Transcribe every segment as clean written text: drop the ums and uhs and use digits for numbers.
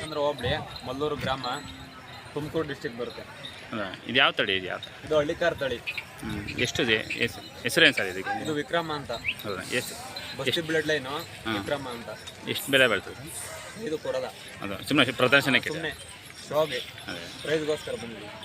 ಅಂದ್ರೆ ಹೋಬಳಿ ಮಲ್ಲೂರು ಗ್ರಾಮ ತುಮಕೂರು ಡಿಸ್ಟಿಕ್ ಬರುತ್ತೆ. ಇದು ಯಾವ ತಳಿ ಇದು ಇದು ಹಳ್ಳಿಕಾರ್ ತಳಿ. ಎಷ್ಟು ಹೆಸರೇನು ಸರ್ ಇದಕ್ಕೆ? ಇದು ವಿಕ್ರಮ ಅಂತ. ಹೌದಾ? ಎಷ್ಟು ಬಸ್ತಿ ಬ್ಲಡ್ ಲೈನು ವಿಕ್ರಮ ಅಂತ. ಎಷ್ಟು ಬೆಲೆ ಬರ್ತದೆ? ಇದು ಕೊಡೋದ ಅದು ಸುಮ್ಮನೆ ಪ್ರದರ್ಶನಕ್ಕೆ, ಸುಮ್ಮನೆ ಶೋಗೆ ಪ್ರೈಸ್ಗೋಸ್ಕರ ಬಂದಿದ್ದೀವಿ.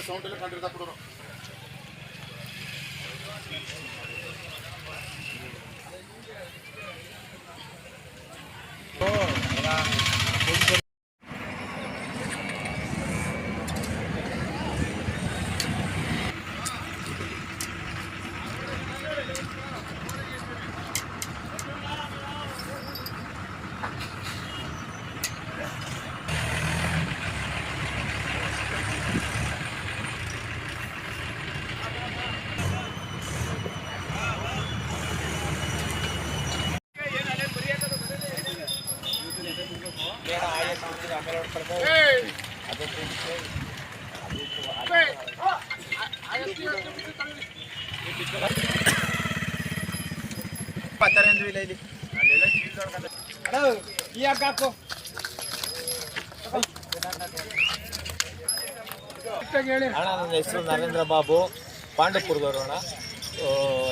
ಸೌಂಡ್ ಎಲ್ಲ ಕಂಡಿರ್ತಾ ಕೊಡೋರು. ಅಣ್ಣ ನನ್ನ ಹೆಸರು ನರೇಂದ್ರ ಬಾಬು, ಪಾಂಡವಪುರದವರು ಅಣ್ಣ,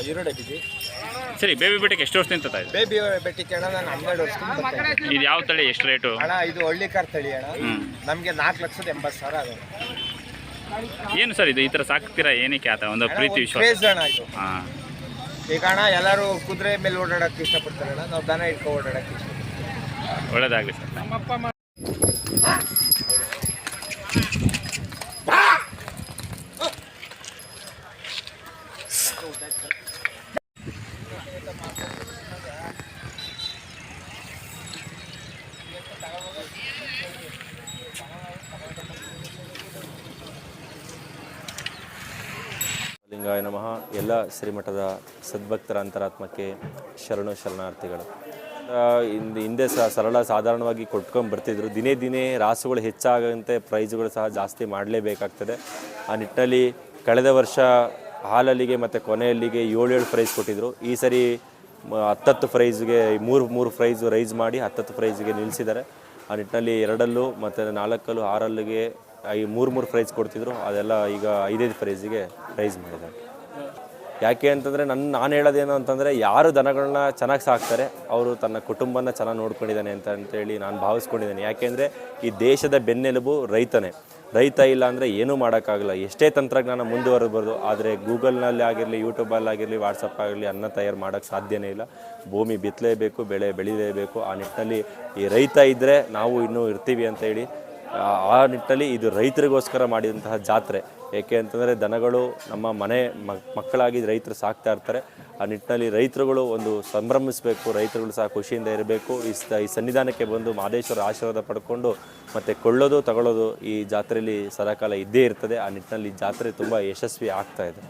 ಈರುಡೆ ಬೀದಿ. ಸರಿ, ಬೇಬಿ ಬೆಟ್ಟಕ್ಕೆ ಎಷ್ಟು ವರ್ಷದಿಂದ ತಾಯಿ? ಬೇಬಿ ಬೆಟ್ಟಕ್ಕೆ ಅಣ್ಣ ನಾನು 12 ವರ್ಷದಿಂದ. ಇದು ಯಾವ ತಳಿ, ಎಷ್ಟು ರೇಟು ಅಣ್ಣ? ಇದು ಹಳ್ಳಿಕಾರ್ ತಳಿ ಅಣ್ಣ. ನಮಗೆ 4,80,000 ಆಗೋದು. ಏನು ಸರ್ ಇದು ಈ ಥರ ಸಾಕ್ತೀರಾ? ಏನಕ್ಕೆ ಆತ ಒಂದು ಪ್ರೀತಿ ವಿಶ್ವಾಸ ಅಣ್ಣ ಇದು. ಈಗ ಅಣ್ಣ ಎಲ್ಲರೂ ಕುದುರೆ ಮೇಲೆ ಓಡಾಡೋಕ್ಕೆ ಇಷ್ಟಪಡ್ತಾರೆ ಅಣ್ಣ, ನಾವು ದನ ಇಟ್ಕೊಂಡು ಓಡಾಡೋಕ್ಕೆ ಇಷ್ಟಪಡ್ತೀವಿ. ಒಳ್ಳೇದಾಗಲಿ ಸರ್. ಲಿಂಗಾಯ ನಮಃ. ಎಲ್ಲ ಶ್ರೀಮಠದ ಸದ್ಭಕ್ತರ ಅಂತರಾತ್ಮಕ್ಕೆ ಶರಣಾರ್ಥಿಗಳು. ಹಿಂದೆ ಸಾಧಾರಣವಾಗಿ ಕೊಟ್ಕೊಂಡು ಬರ್ತಿದ್ರು. ದಿನೇ ದಿನೇ ರಾಸುಗಳು ಹೆಚ್ಚಾಗಂತೆ ಪ್ರೈಸ್ಗಳು ಸಹ ಜಾಸ್ತಿ ಮಾಡಲೇಬೇಕಾಗ್ತದೆ. ಆ ನಿಟ್ಟಿನಲ್ಲಿ ಕಳೆದ ವರ್ಷ ಹಾಲಲ್ಲಿಗೆ ಮತ್ತು ಕೊನೆಯಲ್ಲಿಗೆ 7 ಪ್ರೈಸ್ ಕೊಟ್ಟಿದ್ದರು. ಈ ಸರಿ 10 ಪ್ರೈಸ್ಗೆ 3 ಪ್ರೈಸ್ ರೈಸ್ ಮಾಡಿ 10 ಪ್ರೈಸ್ಗೆ ನಿಲ್ಲಿಸಿದ್ದಾರೆ. ಆ ನಿಟ್ಟಿನಲ್ಲಿ 2 ಮತ್ತು 4 6 3 ಪ್ರೈಸ್ ಕೊಡ್ತಿದ್ರು. ಅದೆಲ್ಲ ಈಗ 5 ಪ್ರೈಸಿಗೆ ರೈಸ್ ಮಾಡಿದ್ದಾರೆ. ಯಾಕೆ ಅಂತಂದರೆ ನಾನು ಹೇಳೋದೇನು ಅಂತಂದರೆ, ಯಾರು ದನಗಳನ್ನ ಚೆನ್ನಾಗಿ ಸಾಕ್ತಾರೆ ಅವರು ತನ್ನ ಕುಟುಂಬನ ಚೆನ್ನಾಗಿ ನೋಡ್ಕೊಂಡಿದ್ದಾನೆ ಅಂತೇಳಿ ನಾನು ಭಾವಿಸ್ಕೊಂಡಿದ್ದೇನೆ. ಯಾಕೆಂದರೆ ಈ ದೇಶದ ಬೆನ್ನೆಲುಬು ರೈತನೇ. ರೈತ ಇಲ್ಲ ಅಂದರೆ ಏನೂ ಮಾಡೋಕ್ಕಾಗಲ್ಲ. ಎಷ್ಟೇ ತಂತ್ರಜ್ಞಾನ ಮುಂದುವರಬಹುದು, ಆದರೆ ಗೂಗಲ್ನಲ್ಲಿ ಆಗಿರಲಿ, ಯೂಟ್ಯೂಬಲ್ಲಾಗಿರಲಿ, ವಾಟ್ಸಪ್ ಆಗಲಿ ಅನ್ನ ತಯಾರು ಮಾಡೋಕ್ಕೆ ಸಾಧ್ಯನೇ ಇಲ್ಲ. ಭೂಮಿ ಬಿತ್ತಲೇಬೇಕು, ಬೆಳೆ ಬೆಳಿಲೇಬೇಕು. ಆ ನಿಟ್ಟಿನಲ್ಲಿ ಈ ರೈತ ಇದ್ದರೆ ನಾವು ಇನ್ನೂ ಇರ್ತೀವಿ ಅಂತೇಳಿ ಆ ನಿಟ್ಟಿನಲ್ಲಿ ಇದು ರೈತರಿಗೋಸ್ಕರ ಮಾಡಿದಂತಹ ಜಾತ್ರೆ. ಏಕೆ ಅಂತಂದರೆ ದನಗಳು ನಮ್ಮ ಮನೆ ಮಕ್ಕಳಾಗಿ ರೈತರು ಸಾಕ್ತಾ ಇರ್ತಾರೆ. ಆ ನಿಟ್ಟಿನಲ್ಲಿ ರೈತರುಗಳು ಒಂದು ಸಂಭ್ರಮಿಸಬೇಕು, ರೈತರುಗಳು ಸಹ ಖುಷಿಯಿಂದ ಇರಬೇಕು. ಈ ಸನ್ನಿಧಾನಕ್ಕೆ ಬಂದು ಮಹದೇಶ್ವರ ಆಶೀರ್ವಾದ ಪಡ್ಕೊಂಡು ಮತ್ತು ಕೊಳ್ಳೋದು ತಗೊಳ್ಳೋದು ಈ ಜಾತ್ರೆಯಲ್ಲಿ ಸದಾಕಾಲ ಇದ್ದೇ ಇರ್ತದೆ. ಆ ನಿಟ್ಟಿನಲ್ಲಿ ಜಾತ್ರೆ ತುಂಬ ಯಶಸ್ವಿ ಆಗ್ತಾ ಇದೆ.